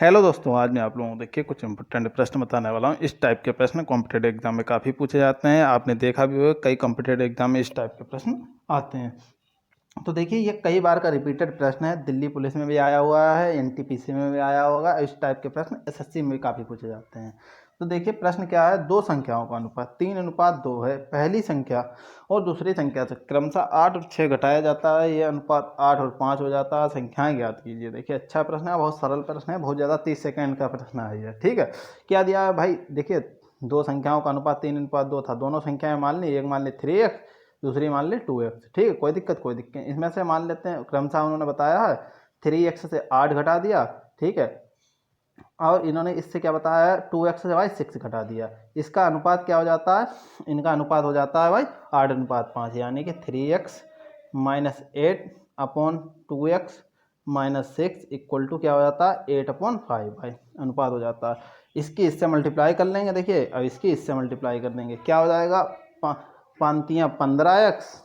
Hello दोस्तों, आज मैं आप लोगों को देखिए कुछ इंपॉर्टेंट प्रश्न बताने वाला हूँ। इस टाइप के प्रश्न कॉम्पिटेटिव एग्जाम में काफ़ी पूछे जाते हैं। आपने देखा भी होगा कई कॉम्पिटेटिव एग्जाम में इस टाइप के प्रश्न आते हैं। तो देखिए ये कई बार का रिपीटेड प्रश्न है। दिल्ली पुलिस में भी आया हुआ है, एनटीपीसी में भी आया होगा। इस टाइप के प्रश्न एसएससी में भी काफ़ी पूछे जाते हैं। तो देखिए प्रश्न क्या है, दो संख्याओं का अनुपात 3:2 है। पहली संख्या और दूसरी संख्या से क्रमशः 8 और 6 घटाया जाता है। ये अनुपात 8 और 5 हो जाता है। संख्याएं ज्ञात कीजिए। देखिए अच्छा प्रश्न है, बहुत सरल प्रश्न है, बहुत ज़्यादा 30 सेकेंड का प्रश्न है ये। ठीक है, क्या दिया है भाई, देखिए दो संख्याओं का अनुपात 3:2 था। दोनों संख्याएं मान ली, एक मान ली 3x, दूसरी मान ली 2x। ठीक है, कोई दिक्कत नहीं। इसमें से मान लेते हैं क्रमशः उन्होंने बताया है 3x से 8 घटा दिया। ठीक है, और इन्होंने इससे क्या बताया है, 2x से भाई 6 घटा दिया। इसका अनुपात क्या हो जाता है, इनका अनुपात हो जाता है भाई 8:5, यानी कि 3x - 8 upon 2x - 6 equal to क्या हो जाता है 8/5 भाई अनुपात हो जाता है। इसकी इससे मल्टीप्लाई कर लेंगे। देखिए अब इसकी इससे मल्टीप्लाई कर देंगे, क्या हो जाएगा, पाँतियाँ 15x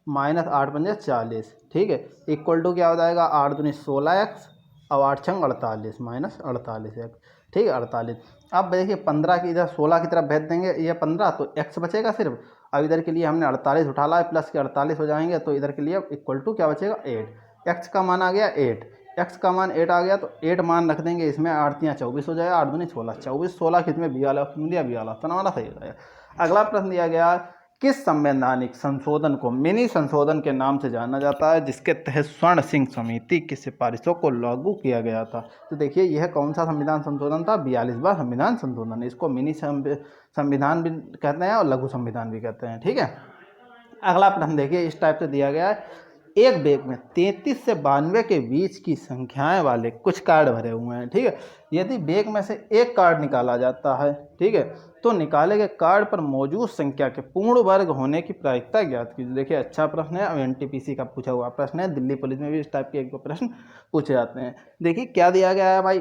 -8×5 = 40। ठीक है, इक्वल टू क्या हो जाएगा 8×2 = 16x, अब 8×6 = 48 -48x। ठीक है 48। अब देखिए 15 की इधर 16 की तरफ भेज देंगे, ये 15 तो x बचेगा सिर्फ। अब इधर के लिए हमने 48 उठा ला है, प्लस के 48 हो जाएंगे, तो इधर के लिए इक्वल टू क्या बचेगा 8। x का मान आ गया 8, x का मान 8 आ गया, तो 8 मान रख देंगे इसमें। 8×3 = 24 हो जाएगा, 8×2 = 16, 24 16 किस में बी वाला ऑप्शन दिया, बी वाला ऑप्शन हमारा सही हो जाएगा। अगला प्रश्न दिया गया, किस संवैधानिक संशोधन को मिनी संशोधन के नाम से जाना जाता है, जिसके तहत स्वर्ण सिंह समिति की सिफारिशों को लागू किया गया था। तो देखिए यह कौन सा संविधान संशोधन था, 42वां संविधान संशोधन। इसको मिनी संविधान भी कहते हैं और लघु संविधान भी कहते हैं। ठीक है, अगला प्रश्न देखिए इस टाइप से दिया गया है, एक बैग में 33 से 92 के बीच की संख्याएं वाले कुछ कार्ड भरे हुए हैं। ठीक है, यदि बैग में से एक कार्ड निकाला जाता है, ठीक है, तो निकाले गए कार्ड पर मौजूद संख्या के पूर्ण वर्ग होने की प्रायिकता ज्ञात कीजिए। देखिए अच्छा प्रश्न है, अब एनटीपीसी का पूछा हुआ प्रश्न है। दिल्ली पुलिस में भी इस टाइप के एक दो प्रश्न पूछे जाते हैं। देखिए क्या दिया गया है भाई,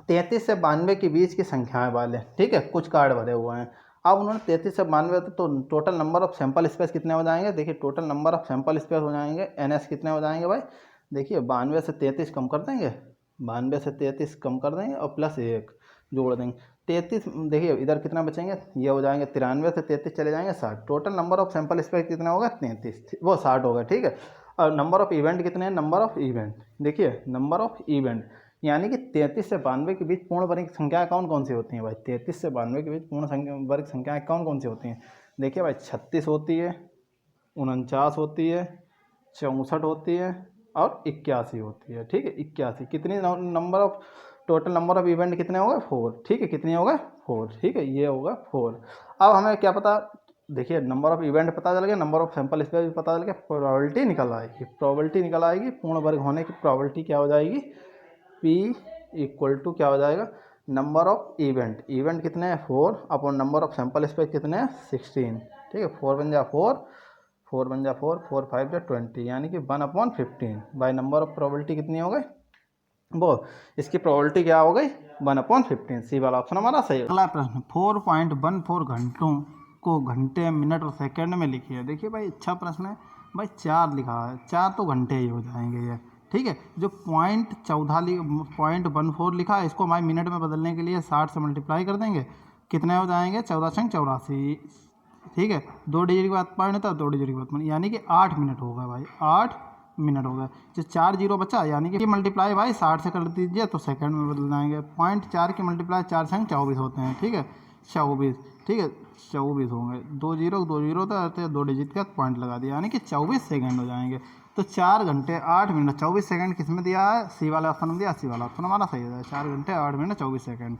33 से 92 के बीच की संख्याएं वाले, ठीक है, कुछ कार्ड भरे हुए हैं। अब उन्होंने 33 से 92 तो total number of sample space कितने हो जाएंगे, देखिए total number of sample space हो जाएंगे एनएस कितने हो जाएंगे भाई। देखिए 92 से 33 कम कर देंगे, 92 से 33 कम कर देंगे और प्लस 1 जोड़ देंगे 33। देखिए इधर कितना बचेंगे, ये हो जाएंगे 93 से 33 चले जाएंगे 60। Total number of sample space कितना होगा 33, वो 60 होगा। ठीक है, और नंबर ऑफ इवेंट कितने हैं, नंबर ऑफ इवेंट, देखिए नंबर ऑफ इवेंट यानी कि 33 से 92 के बीच पूर्ण वर्ग संख्याएं कौन कौन सी होती हैं भाई। 33 से 92 के बीच पूर्ण वर्ग संख्याएं कौन कौन सी होती हैं। देखिए भाई 36 होती है, 49 होती है, 64 होती है और 81 होती है। ठीक है, 81 कितनी number of total number of event कितने हो गए 4। ठीक है, कितने हो गए 4। ठीक है, ये होगा 4। अब हमें क्या पता, देखिए नंबर ऑफ इवेंट पता चल गया, नंबर ऑफ सैंपल स्पेस भी पता चल गया, प्रोबेबिलिटी निकल आएगी। प्रोबेबिलिटी निकल आएगी, पूर्ण वर्ग होने की प्रोबेबिलिटी क्या हो जाएगी, P इक्वल टू क्या हो जाएगा, नंबर ऑफ इवेंट, इवेंट कितने हैं 4 upon number of sample space कितने हैं 16। ठीक है, 4 बन जा 4, 4 बन जा 4, 4 5 जा 20, यानी कि 1/15 बाई नंबर ऑफ प्रोबेबिलिटी कितनी हो गई, वो इसकी प्रोबेबिलिटी क्या हो गई 1/15। सी वाला ऑप्शन हमारा सही है। अगला प्रश्न, 4.14 घंटों को घंटे मिनट और सेकंड में लिखिए। देखिए भाई अच्छा प्रश्न है भाई, 4 लिखा है, 4 तो घंटे ही हो जाएंगे ये। ठीक है, जो .14 लिखा है, इसको हमारे मिनट में बदलने के लिए 60 से मल्टीप्लाई कर देंगे, कितने हो जाएंगे 14×84। ठीक है, 2 डिजिट के बाद पॉइंट होता है, 2 डिजिट के बाद पॉइंट, यानी कि 8 मिनट हो गए भाई, 8 मिनट हो गए। जो 4 जीरो बचा, यानी कि मल्टीप्लाई भाई 60 से कर दीजिए तो सेकंड में बदल जाएंगे। 0.4 की मल्टीप्लाई 4×4 = 24 होते हैं। ठीक है, 24। ठीक है, 24 होंगे, 2 जीरो तो 2 डिजिट का पॉइंट लगा दिया, यानी कि 24 सेकंड हो जाएंगे। तो 4 घंटे 8 मिनट 24 सेकंड किस में दिया है, सी वाला ऑप्शन में दिया, सी वाला ऑप्शन हमारा सही है, 4 घंटे 8 मिनट 24 सेकंड।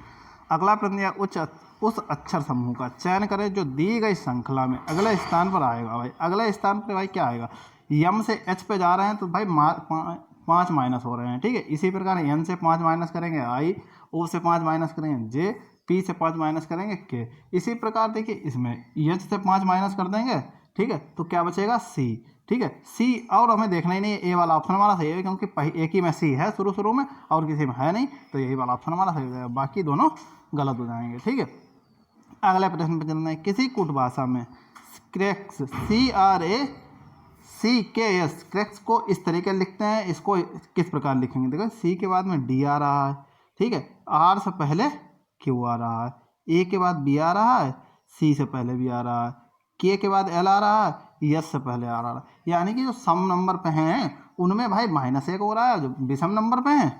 अगला प्रश्न दिया, उस अक्षर समूह का चयन करें जो दी गई श्रृंखला में अगले स्थान पर आएगा। भाई अगले स्थान पर भाई क्या आएगा, यम से एच पे जा रहे हैं तो भाई 5 माइनस हो रहे हैं। ठीक है, इसी प्रकार एन से 5 माइनस करेंगे आई, ओ से 5 माइनस करेंगे जे, पी से 5 माइनस करेंगे के। इसी प्रकार देखिए इसमें एच से 5 माइनस कर देंगे, ठीक है, तो क्या बचेगा सी। ठीक है, सी, और हमें देखना ही नहीं, ए वाला ऑप्शन हमारा सही है, क्योंकि एक ही में सी है शुरू में और किसी में है नहीं, तो यही वाला ऑप्शन हमारा सही हो जाएगा, बाकी दोनों गलत हो जाएंगे। ठीक है, अगले प्रश्न पर चलना है, किसी कूट भाषा में CRACS सी के एस क्रैक्स को इस तरीके लिखते हैं। इसको किस प्रकार लिखेंगे, देखो सी के बाद में डी आ रहा है, ठीक है, आर से पहले क्यू आ रहा है, ए के बाद बी आ रहा है, सी से पहले भी आ रहा है, के के बाद एल आ रहा है, यस से पहले आ रहा है। यानी कि जो सम नंबर पे हैं उनमें भाई -1 हो रहा है, जो विषम नंबर पे हैं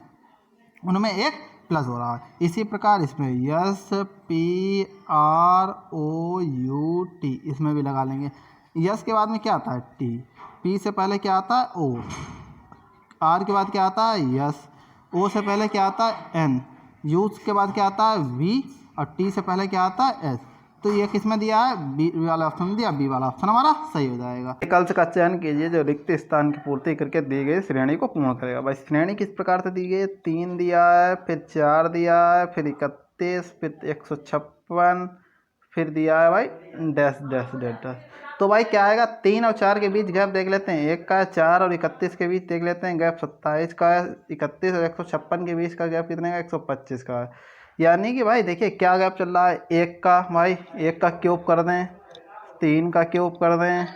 उनमें एक प्लस हो रहा है। इसी प्रकार इसमें S P R O U T इसमें भी लगा लेंगे। यस के बाद में क्या आता है टी, पी से पहले क्या आता है ओ, आर के बाद क्या आता है यस, ओ से पहले क्या आता है एन, यू के बाद क्या आता है वी और टी से पहले क्या आता है एस। तो ये किसमें दिया है, बी वाला ऑप्शन दिया, बी वाला ऑप्शन हमारा सही हो जाएगा। विकल्प का चयन कीजिए जो रिक्त स्थान की पूर्ति करके दी गई श्रेणी को पूर्ण करेगा। भाई श्रेणी किस प्रकार से दी गई है, 3 दिया है, फिर 4 दिया है, फिर 31, फिर 156, फिर दिया है भाई डैश डैश डैश। तो भाई क्या आएगा, 3 और 4 के बीच गैप देख लेते हैं, एक का है 4 और 31 के बीच देख लेते हैं गैप 27 का है, 31 और 156 के बीच का गैप कितने का 125 का है। यानी कि भाई देखिए क्या गैप चल रहा है, एक का भाई एक का क्यूब कर दें, 3 का क्यूब कर दें,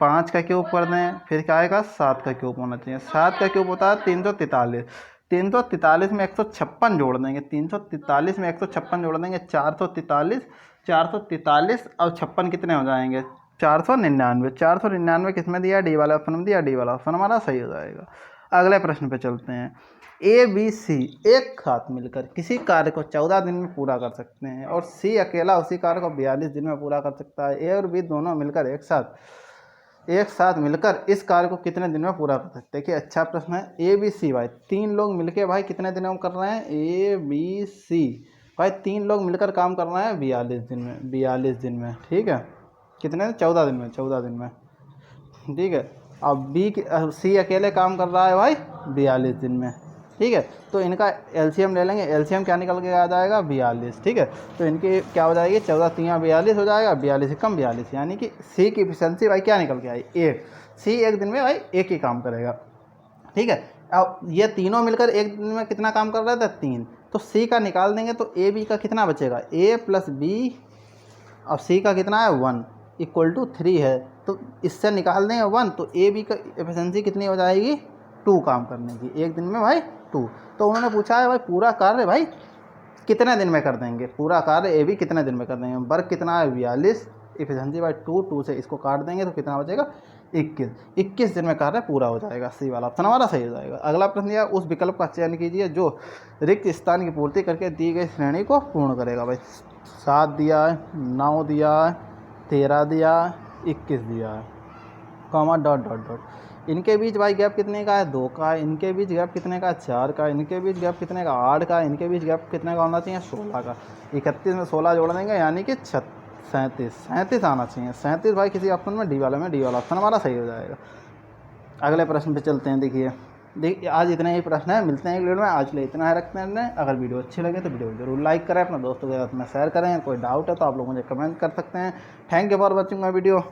5 का क्यूब कर दें, फिर क्या आएगा 7 का क्यूब होना चाहिए। 7 का क्यूब होता है 343, 343 में 156 जोड़ देंगे, 343 में 156 जोड़ देंगे 443, 443 और 56 कितने हो जाएंगे 499। 499 किस में दिया, डी वाला ऑप्शन में दिया, डी वाला ऑप्शन हमारा सही हो जाएगा। अगले प्रश्न पे चलते हैं। ए बी सी एक साथ मिलकर किसी कार्य को 14 दिन में पूरा कर सकते हैं और सी अकेला उसी कार्य को 42 दिन में पूरा कर सकता है। ए और बी दोनों मिलकर एक साथ मिलकर इस कार्य को कितने दिन में पूरा कर सकते हैं। देखिए अच्छा प्रश्न है। ए बी सी भाई 3 लोग मिलकर भाई कितने दिनों में कर रहे हैं, ए बी सी भाई 3 लोग मिलकर काम कर रहे हैं 42 दिन में, 42 दिन में, ठीक है, कितने 14 दिन में, 14 दिन में, ठीक है। अब सी अकेले काम कर रहा है भाई 42 दिन में, ठीक है। तो इनका एलसीएम ले लेंगे, एलसीएम क्या निकल के आ जाएगा 42, ठीक है। तो इनकी क्या हो जाएगी 14 3 42 हो जाएगा, 42 से कम 42, यानी कि सी की एफिशिएंसी भाई क्या निकल के आई 1। सी एक दिन में भाई एक ही काम करेगा, ठीक है। अब ये तीनों मिलकर एक दिन में कितना काम कर रहा था 3, तो सी का निकाल देंगे तो ए बी का कितना बचेगा, ए प्लस बी अब सी का कितना है 1 इक्वल टू 3 है, तो इससे निकाल देंगे 1, तो ए बी का एफिशिएंसी कितनी हो जाएगी 2 काम करने की, एक दिन में भाई 2। तो उन्होंने पूछा है भाई पूरा कार्य भाई कितने दिन में कर देंगे, पूरा कार्य ए बी कितने दिन में कर देंगे। वर्क कितना है 42, एफिशिएंसी भाई 2 से इसको काट देंगे तो कितना बचेगा 21 दिन में कार्य पूरा हो जाएगा। सी वाला ऑप्शन हमारा सही हो जाएगा। अगला प्रश्न यह उस विकल्प का चयन कीजिए जो रिक्त स्थान की पूर्ति करके दी गई श्रेणी को पूर्ण करेगा। भाई 7 दिया है, 9 दिया है, 13 दिया है, 21 दिया है, कॉमा डॉट डॉट डॉट। इनके बीच भाई गैप कितने का है 2 का है, इनके बीच गैप कितने का 4 का, इनके बीच गैप कितने का 8 का, इनके बीच गैप कितने का होना चाहिए 16 का। 31 में 16 जोड़ देंगे यानी कि 37 आना चाहिए। 37 भाई किसी ऑप्शन में डी वाला ऑप्शन हमारा सही हो जाएगा। अगले प्रश्न पे चलते हैं। देखिए आज इतने ही प्रश्न है, मिलते हैं एक वीडियो में। आज के लिए इतना है, रखते हैं। अगर वीडियो अच्छी लगे तो वीडियो जरूर लाइक करें, अपने दोस्तों के साथ में शेयर करें। कोई डाउट है तो आप लोग मुझे कमेंट कर सकते हैं। Thank you for watching my video.